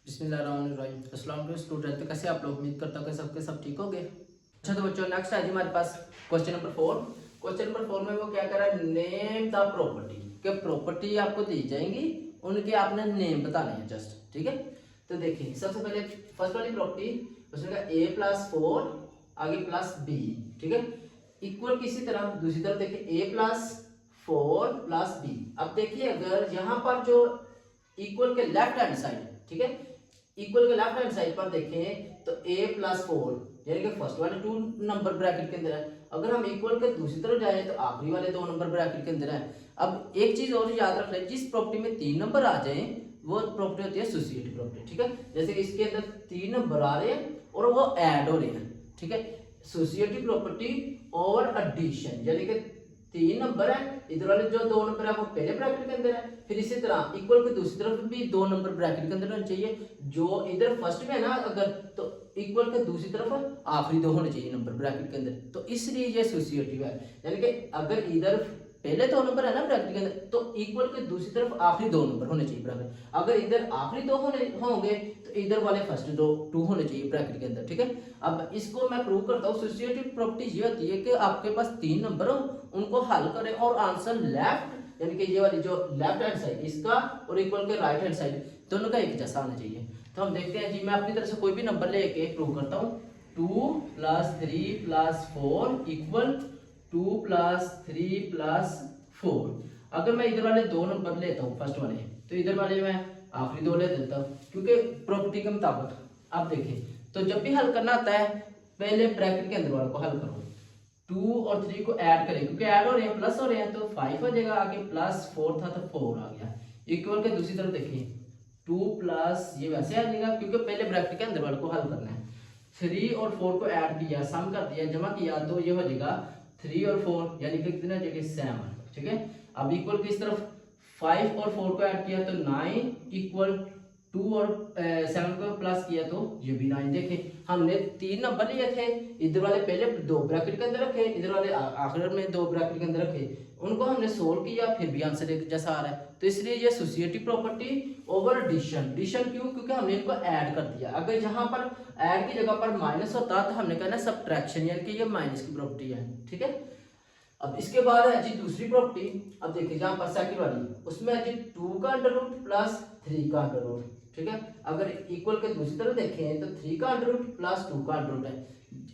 बिस्मिल्लाहिर्रहमानिर्रहीम। अस्सलाम वालेकुम स्टूडेंट, तो कैसे आप लोग? उम्मीद करता हूँ कि सबके सब ठीक होंगे। अच्छा तो बच्चों, नेक्स्ट है जी हमारे पास क्वेश्चन नंबर 4। क्वेश्चन नंबर 4 में वो क्या कर रहा है, नेम द प्रॉपर्टी। के प्रॉपर्टी आपको दी जाएंगी, उनके आपने नेम बताने हैं जस्ट, ठीक है। तो देखिए सबसे पहले फर्स्ट वाली प्रॉपर्टी, उसमें कहा a प्लस 4 आगे प्लस b, ठीक है, इक्वल किसी तरह दूसरी तरफ देखिए a प्लस 4 प्लस b। अब देखिए अगर यहाँ पर जो इक्वल के लेफ्ट हैंड साइड, ठीक है, इक्वल के लेफ्ट हैंड साइड पर देखें तो a प्लस 4 यानी कि फर्स्ट वाले 2 नंबर ब्रैकेट के अंदर है। अगर हम इक्वल के दूसरी तरफ जाए तो आखिरी वाले 2 नंबर ब्रैकेट के अंदर है। अब एक चीज और याद रख लें, जिस प्रॉपर्टी में 3 नंबर आ जाए वो प्रॉपर्टी होती है एसोसिएटिव प्रॉपर्टी, ठीक है। जैसे इसके अंदर 3 नंबर आ रहे हैं और वो ऐड हो रहे हैं, ठीक है। एसोसिएटिव प्रॉपर्टी ओवर एडिशन, यानी कि 3 नंबर है, इधर वाले जो 2 नंबर है वो पहले ब्रैकेट के अंदर है, फिर इसी तरह इक्वल के दूसरी तरफ भी 2 नंबर ब्रैकेट के अंदर होने चाहिए। जो इधर फर्स्ट में है ना अगर, तो इक्वल के दूसरी तरफ आखिरी 2 होने चाहिए नंबर ब्रैकेट के अंदर। तो इसलिए ये एसोसिएटिव है, यानी कि अगर इधर पहले 2 नंबर है ना ब्रैकेट के अंदर, तो इक्वल के दूसरी तरफ आखिरी 2 नंबर होने चाहिए ब्रैकेट। अगर इधर आखिरी 2 होंगे तो इधर वाले फर्स्ट 2 होने चाहिए ब्रैकेट के अंदर, ठीक है। अब इसको मैं प्रूव करता हूँ। एसोसिएटिव प्रॉपर्टी ये होती है कि आपके पास 3 नंबर हो, उनको हल करें और आंसर लेफ्ट, यानी कि ये वाली जो लेफ्ट हैंड साइड इसका और इक्वल के राइट हैंड साइड दोनों का एक जैसा आना चाहिए। तो हम देखते हैं जी, मैं अपनी तरफ से कोई भी नंबर लेके प्रूव करता हूँ। 2 plus 3 plus 4 equal 2 plus 3 plus 4। अगर मैं इधर वाले 2 नंबर लेता हूँ फर्स्ट वाले, तो इधर वाले मैं आखिरी 2 ले देता हूँ क्योंकि प्रॉपर्टी के मुताबिक। आप देखिए तो जब भी हल करना आता है पहले ब्रैकेट के अंदर वाले को हल करो, 2 और 3 को ऐड करें क्योंकि ऐड हो रहे हैं, प्लस हो रहे हैं, तो 5 हो जाएगा, आगे प्लस 4 था तो 4 आ गया। इक्वल के दूसरी तरफ देखिए 2 प्लस ये वैसे आ जाएगा क्योंकि पहले ब्रैकेट के अंदर वाले को हल करना है। 3 और 4 को ऐड किया, सम कर दिया, जमा किया, तो ये हो जाएगा 3 और 4 यानी कि कितना हो जाएगा 7, ठीक है। अब इक्वल की इस तरफ 5 और 4 को ऐड किया तो 9 इक्वल 2 और 7 को प्लस किया तो ये भी 9। देखें हमने 3 नंबर लिए थे, इधर वाले पहले 2 ब्रैकेट के अंदर रखे, इधर वाले आखिर में 2 ब्रैकेट के अंदर रखे, उनको हमने सोल्व किया, फिर भी आंसर एक जैसा आ रहा है। तो इसलिए ये associative property over addition. Addition क्यों? क्योंकि हमने इनको ऐड कर दिया। अगर यहाँ पर ऐड की जगह पर माइनस होता तो हमने कहना सब्ट्रैक्शन, यानी कि ये माइनस की प्रॉपर्टी है, ठीक है। अब इसके बाद है जी दूसरी प्रॉपर्टी। अब देखिए जहां पर सेकंड वाली, उसमें है जी 2 का अंडर रूट प्लस 3 का अंडर रूट, ठीक है। अगर इक्वल के दूसरी तरफ देखें तो 3 का अंडर रूट प्लस 2 का अंडर रूट है।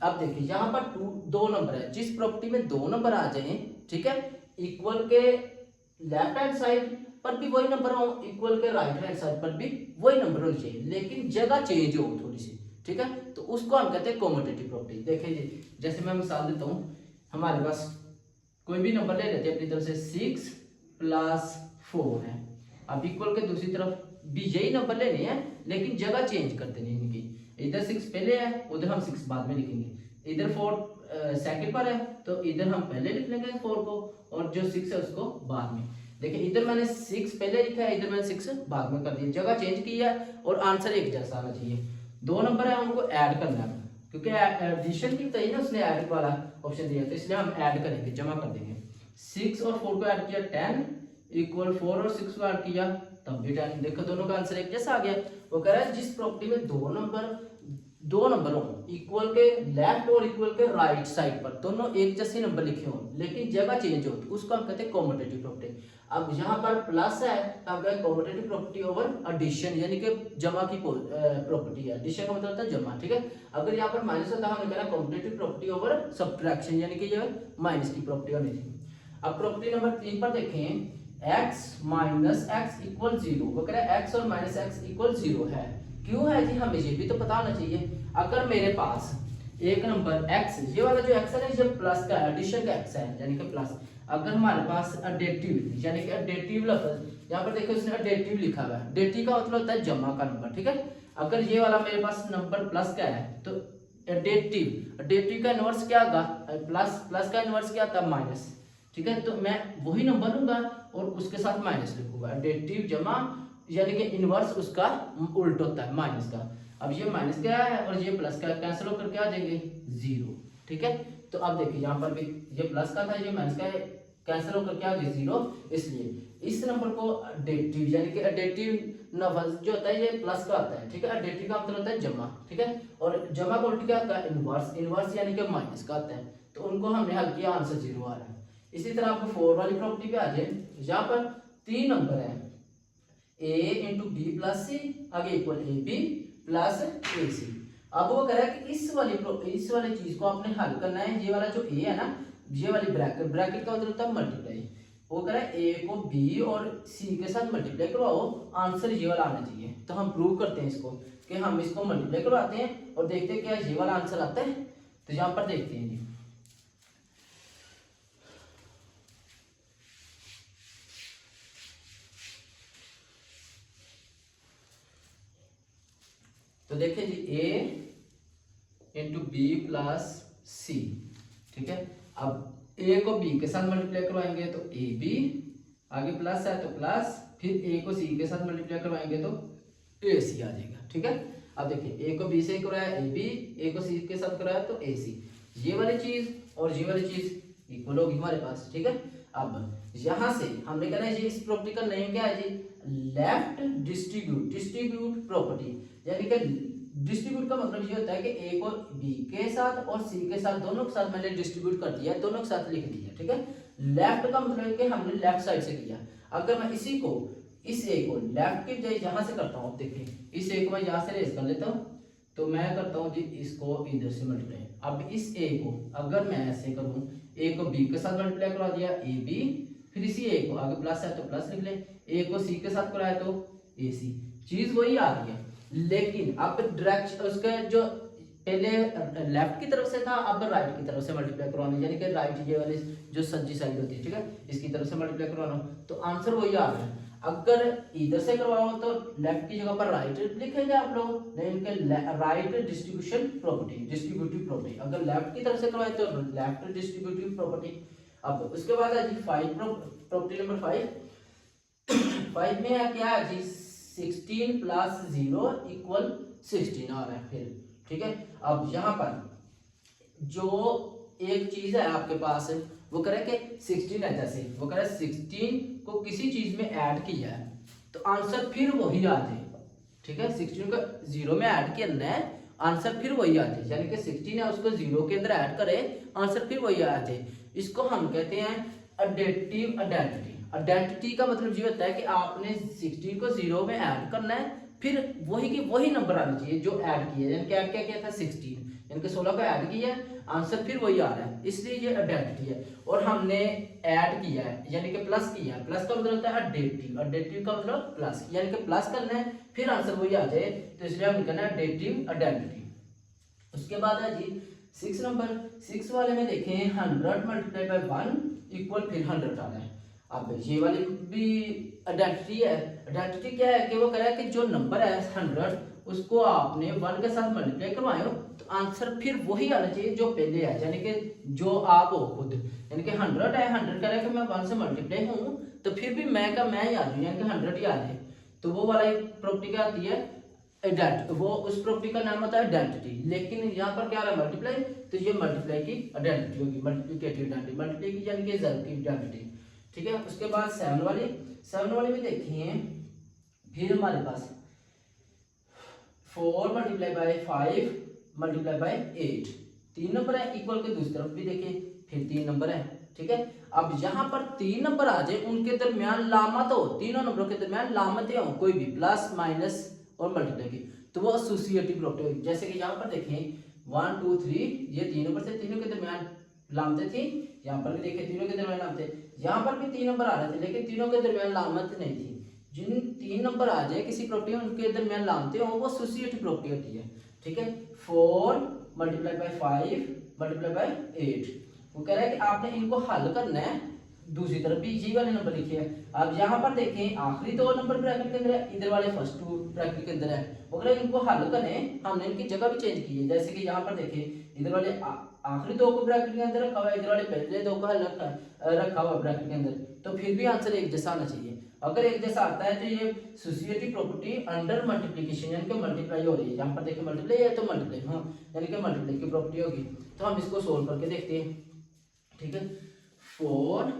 अब देखिए यहाँ पर 2 नंबर है, जिस प्रॉपर्टी में 2 नंबर आ जाए, ठीक है, इक्वल के लेफ्ट हैंड साइड पर भी वही नंबर हो, इक्वल के राइट हैंड साइड पर भी वही नंबर होनी चाहिए, लेकिन जगह चेंज हो थोड़ी सी, ठीक है। तो उसको हम कहते हैं कॉम्यूटेटिव प्रॉपर्टी। देखिए जी, जैसे मैं मिसाल देता हूँ, हमारे पास कोई भी नंबर ले लेते हैं अपनी तरफ से, 6 प्लस 4 है। अब इक्वल के दूसरी तरफ भी यही नंबर लेने हैं, लेकिन जगह चेंज कर देनी है इनकी। इधर 6 पहले है, उधर हम 6 बाद में लिखेंगे। इधर 4 सेकंड पर है तो इधर हम पहले लिख लेंगे 4 को, और जो 6 है उसको बाद में। देखिए इधर मैंने 6 पहले लिखा है, इधर मैंने 6 बाद में कर दिया, जगह चेंज की है और आंसर एक जैसा आना चाहिए। 2 नंबर है, उनको ऐड करना है क्योंकि एडिशन की बताइए ना, उसने ऐड वाला ऑप्शन दिया, तो इसलिए हम ऐड करेंगे, जमा कर देंगे। 6 और 4 को ऐड किया 10 इक्वल 4 और 6 को ऐड किया तब भी 10। देखो दोनों का आंसर एक जैसा आ गया। वो कह रहा है जिस प्रॉपर्टी में 2 नंबर हो, इक्वल के लेफ्ट और इक्वल के राइट साइड पर दोनों एक जैसे नंबर लिखे हो लेकिन जगह चेंज हो, तो उसको हम कहते हैं कॉम्यूटेटिव प्रॉपर्टी। अब यहाँ पर प्लस है तो हम कहें कॉम्यूटेटिव प्रॉपर्टी ओवर एडिशन, यानी कि जमा की प्रॉपर्टी है। एडिशन का मतलब होता है जमा, ठीक है। अगर यहाँ पर माइनस होता है हमने कहना कॉम्यूटेटिव प्रॉपर्टी ओवर सब्ट्रैक्शन, यानी कि ये माइनस की प्रॉपर्टी होनी थी। अब प्रॉपर्टी नंबर 3 पर देखें, x माइनस एक्स इक्वल 0। वो कह रहा है x और माइनस एक्स इक्वल 0 है। क्यों है जी, हमें ये भी तो पता होना चाहिए। अगर मेरे पास एक नंबर x, ये वाला जो x है ना, ये प्लस का एडिशन का x है, यानी कि प्लस। अगर हमारे पास एडेटिव, यानी कि एडेटिव लफ्ज, यहाँ पर देखो इसने एडेटिव लिखा हुआ है, एडेटिव का मतलब होता है जमा का नंबर, ठीक है। अगर ये वाला मेरे पास नंबर प्लस का है तो एडेटिव का इनवर्स क्या होगा, प्लस का इनवर्स क्या था, माइनस, ठीक है। तो मैं वही नंबर लूंगा और उसके साथ माइनस लिखूंगा। एडेटिव जमा यानी कि इनवर्स उसका उल्ट होता है माइनस का। अब ये माइनस का है और ये प्लस का, कैंसिल होकर क्या आ जाएंगे 0, ठीक है। तो अब देखिए यहाँ पर भी ये प्लस का था, ये माइनस का है, कैंसिल होकर क्या होगी 0, इसलिए इस नंबर को एडेटिव यानी कि एडेटिव नंबर जो होता है ये प्लस का आता है, ठीक है। एडेटिव का मतलब होता है जमा, ठीक है, और जमा का उल्टा क्या आता है इनवर्स, इनवर्स यानी कि माइनस का आता है, तो उनको हमने हल किया, आंसर 0 आ रहा है। इसी तरह आपको 4 वाली प्रॉपर्टी पे आ जाए, यहाँ पर 3 नंबर है a इंटू बी प्लस सी आगे इक्वल ए बी प्लस ए सी। अब वो कह रहा है कि इस वाली चीज को आपने हल करना है, ये वाला जो a है ना, ये वाली ब्रैकेट, ब्रैकेट का मतलब होता है मल्टीप्लाई, वो कह रहा है a को b और c के साथ मल्टीप्लाई करवाओ, आंसर ये वाला आना चाहिए। तो हम प्रूव करते हैं इसको कि हम इसको मल्टीप्लाई करवाते हैं और देखते हैं क्या ये वाला आंसर आता है। तो यहाँ पर देखते हैं जी, तो देखिए जी a इंटू बी प्लस सी, ठीक है। अब a को b के साथ मल्टीप्लाई करवाएंगे तो ए बी, आगे प्लस है तो प्लस, फिर a को c के साथ मल्टीप्लाई करवाएंगे तो ए सी आ जाएगा, ठीक है। अब देखिए a को b से कराया ए बी, a को c के साथ कराया तो ए सी, ये वाली चीज और ये वाली चीज इक्वल होगी हमारे पास, ठीक है। अब यहां से हमने कहना है जी इस प्रॉपर्टी का नेम क्या है जी, लेफ्ट डिस्ट्रीब्यूट प्रॉपर्टी, यानी कि डिस्ट्रीब्यूट का मतलब ये होता है कि ए को बी के साथ और सी के साथ दोनों के साथ मैंने डिस्ट्रीब्यूट कर दिया, दोनों के साथ लिख दिया, ठीक है। लेफ्ट का मतलब है कि हमने लेफ्ट साइड से किया। अगर मैं इसी को इस ए को लेफ्ट के बजाय यहां से करता हूं, देखिए इस ए को मैं यहां से रेज कर लेता हूं, तो मैं करता हूं जी इसको इधर से मल्टीप्लाई। अब इस ए को अगर मैं ऐसे करूं, ए को बी के साथ मल्टीप्लाई करवा दिया ए बी, फिर इसी ए को आगे प्लस है तो प्लस लिख ले, ए को सी के साथ कराया तो ए सी, चीज वही आ रही है, लेकिन अब डायरेक्ट उसके जो पहले लेफ्ट की तरफ से था, अब राइट की तरफ से मल्टीप्लाई करवाना, यानी कि राइट ये वाली जो सज्जी साइड होती है, ठीक है, इसकी तरफ से मल्टीप्लाई करवाना, तो आंसर वही आ रहा है। अगर इधर से करवाओ तो लेफ्ट की जगह पर राइट लिखेंगे आप लोग, नहीं इनके right distribution property, distributive property, अगर लेफ्ट की तरफ से करवाए तो लेफ्ट डिस्ट्रीब्यूटिव प्रॉपर्टी। अब उसके बाद है जी 5 प्रॉपर्टी नंबर 5 में है क्या है जी 16 प्लस 0 इक्वल 16 आ रहा है फिर, ठीक है। अब यहाँ पर जो एक चीज है आपके पास, वो करे कि 16 है, जैसे वो करे 16 को किसी चीज में ऐड किया है तो आंसर फिर वही आ जाए, ठीक है। 16 को 0 में ऐड करना है, आंसर फिर वही आ जाए, यानी कि 16 है उसको 0 के अंदर ऐड करे, आंसर फिर वही आ जाए। इसको हम कहते हैं एडेटिव आइडेंटिटी। आइडेंटिटी का मतलब ये होता है कि आपने 16 को 0 में ऐड करना है, फिर वही की वही नंबर आना चाहिए जो ऐड किया है, यानी कि ऐड क्या किया था 16, यानी कि 16 का ऐड किया है, आंसर फिर वही आ रहा है, इसलिए ये आइडेंटिटी है। और हमने ऐड किया है यानी कि प्लस किया है, प्लस का मतलब होता है एडेटिव, एडेटिव का मतलब प्लस, यानी कि प्लस करना है फिर आंसर वही आ जाए, तो इसलिए हम कहना है एडेटिव आइडेंटिटी। उसके बाद है जी 6 नंबर, 6 वाले में देखें 100 मल्टीप्लाई बाय 1 इक्वल फिर 100 आ रहा है। अब ये वाली भी आइडेंटिटी है। आइडेंटिटी क्या है कि वो कह रहा है कि जो नंबर है 100 उसको आपने 1 के साथ मल्टीप्लाई करवाए तो आंसर फिर वही आना चाहिए जो पहले है, यानी कि जो आप हो खुद, यानी कि 100 है, 100 कह रहा है कि मैं 1 से मल्टीप्लाई हूँ तो फिर भी मैं का मैं ही आ जाऊँ, यानी कि 100 ही आ जाए, तो वो वाला एक प्रॉपर्टी क्या आती है आइडेंटिटी, वो उस प्रॉपर्टी का नाम होता है आइडेंटिटी। लेकिन यहाँ पर क्या आ रहा है मल्टीप्लाई, तो ये मल्टीप्लाई की आइडेंटिटी होगी, मल्टीप्लिकेटिव आइडेंटिटी, मल्टीप्लाई की यानी कि ज़रूर की आइडेंटिटी, ठीक है। उसके बाद 7 वाली में देखिए फिर हमारे पास 4 multiply by 5 multiply by 8, 3 number है, इक्वल के दूसरी तरफ भी देखिए फिर 3 नंबर है, ठीक है। अब यहाँ पर 3 नंबर आ जाए, उनके दरमियान लामत हो, तीनों नंबरों के दरमियान लामतें हो कोई भी, प्लस माइनस और मल्टीप्लाई की, तो वो एसोसिएटिव प्रॉपर्टी होगी। जैसे कि यहाँ पर देखें 1 2 3 ये 3 नंबर से, तीनों के दरमियान लामतें थी, यहाँ पर भी देखिए तीनों के दरमियान लामतें, यहाँ पर भी 3 नंबर आ रहे थे लेकिन तीनों के दरमियान लामत नहीं थी। जिन 3 नंबर आ जाए किसी प्रॉपर्टी में उनके दरमियान लामतें हो, वो एसोसिएटिव प्रॉपर्टी होती है, ठीक है। 4 मल्टीप्लाई बाय 5 मल्टीप्लाई बाय 8, वो कह रहा है कि आपने इनको हल करना है, दूसरी तरफ भी यही वाले नंबर लिखे हैं। अब यहाँ पर देखें आखिरी 2 नंबर ब्रैकेट के अंदर है, इधर वाले फर्स्ट 2 ब्रैकेट के अंदर है, अगर इनको हल करें, हमने इनकी जगह भी चेंज की है। जैसे कि यहाँ पर देखें इधर वाले आखिरी 2 को ब्रैकेट के अंदर रखा हुआ है, इधर वाले पहले 2 को रखा हुआ ब्रैकेट के अंदर, तो फिर भी आंसर एक जैसा आना चाहिए। अगर एक जैसा आता है तो ये एसोसिएटिव प्रॉपर्टी अंडर मल्टीप्लिकेशन यानी कि मल्टीप्लाई हो रही है, यहाँ पर देखिए मल्टीप्लाई है तो मल्टीप्लाई, हाँ यानी कि मल्टीप्लाई की प्रॉपर्टी होगी। तो हम इसको सोल्व करके देखते हैं, ठीक है। 4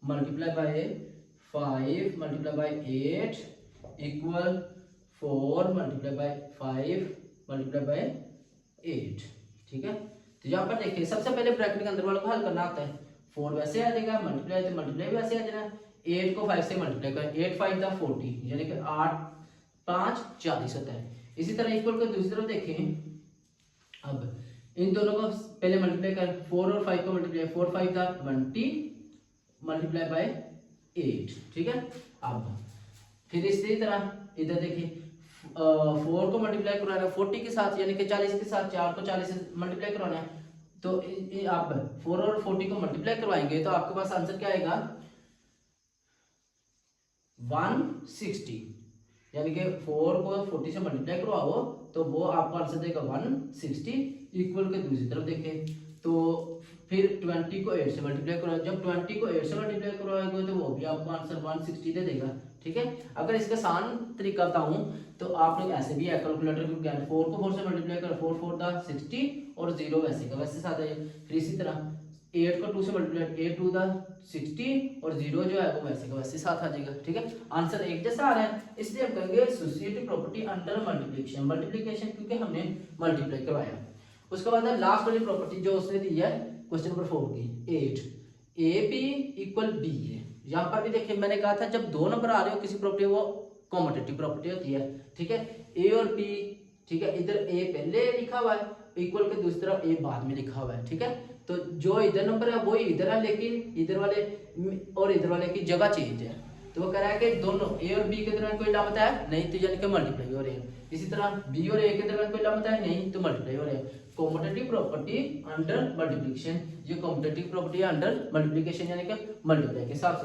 multiply by 5 multiply by 8 equal 4 multiply by 5 multiply by 8। ठीक है, तो यहाँ पर देखिए सबसे पहले ब्रैकेट के अंदर वालों को हल करना आता है। 4 वैसे आ जाएगा, मल्टीप्लाई तो मल्टीप्लाई भी वैसे आ जाना। 8 को 5 से मल्टीप्लाई करें, 8 5 था 40, यानी कि 8 5 40 होता है। इसी तरह इक्वल को दूसरी तरफ देखें, अब इन दोनों को पहले मल्टीप्लाई कर, 4 और 5 को मल्टीप्लाई, 4 5 था 20 मल्टीप्लाई बाय 8। ठीक है, अब फिर इसी तरह इधर देखिए 4 को मल्टीप्लाई करवाना है 40 के साथ, यानी कि 40 के साथ 4 को 40 से मल्टीप्लाई करवाना है। तो आप 4 और 40 को मल्टीप्लाई करवाएंगे तो आपके पास आंसर क्या आएगा 160, यानी कि 4 को 40 से मल्टीप्लाई करवाओ तो वो आपको आंसर देगा 160। इक्वल के दूसरी तरफ देखें तो फिर 20 को 8 से मल्टीप्लाई करो, जब 20 को 8 से मल्टीप्लाई करवाओगे तो वो भी आपको आंसर 160 दे देगा। ठीक है, अगर इसका आसान तरीका बताऊं तो आप लोग ऐसे भी है कैलकुलेटर के ज्ञान, 4 को 4 से मल्टीप्लाई करो, 4 4 था 60 और 0 वैसे का वैसे साथ है। फिर इसी तरह 8 को 2 से मल्टीप्लाई, 8 2 था 60 और 0 जो है वो वैसे का वैसे साथ आ जाएगा। ठीक है, आंसर एक जैसा आ रहा है, इसलिए हम कहेंगे associative property under multiplication, multiplication क्योंकि हमने मल्टीप्लाई करवाया। उसके बाद लास्ट वाली प्रॉपर्टी जो उसने दी है क्वेश्चन नंबर 4 की 8, ए बी इक्वल बी है। यहाँ पर भी देखिए मैंने कहा था जब दो नंबर आ रहे हो किसी प्रॉपर्टी वो कॉम्यूटेटिव प्रॉपर्टी होती है। ठीक है, ए और बी, ठीक है, इधर ए पहले लिखा हुआ है, इक्वल के दूसरी तरफ ए बाद में लिखा हुआ है। ठीक है, तो जो इधर नंबर है वही इधर है, लेकिन इधर वाले और इधर वाले की जगह चेंज है। तो वो कह रहा है कि दोनों ए और बी के दरमियान कोई लामत है नहीं, तो यानी कि मल्टीप्लाई हो रहे हैं। इसी तरह बी और ए के दरमियान कोई लामत है नहीं, तो मल्टीप्लाई हो रहे हैं। कॉम्यूटेटिव प्रॉपर्टी अंडर मल्टीप्लिकेशन, ये कॉम्यूटेटिव प्रॉपर्टी अंडर मल्टीप्लिकेशन यानी कि मल्टीप्लाई के हिसाब से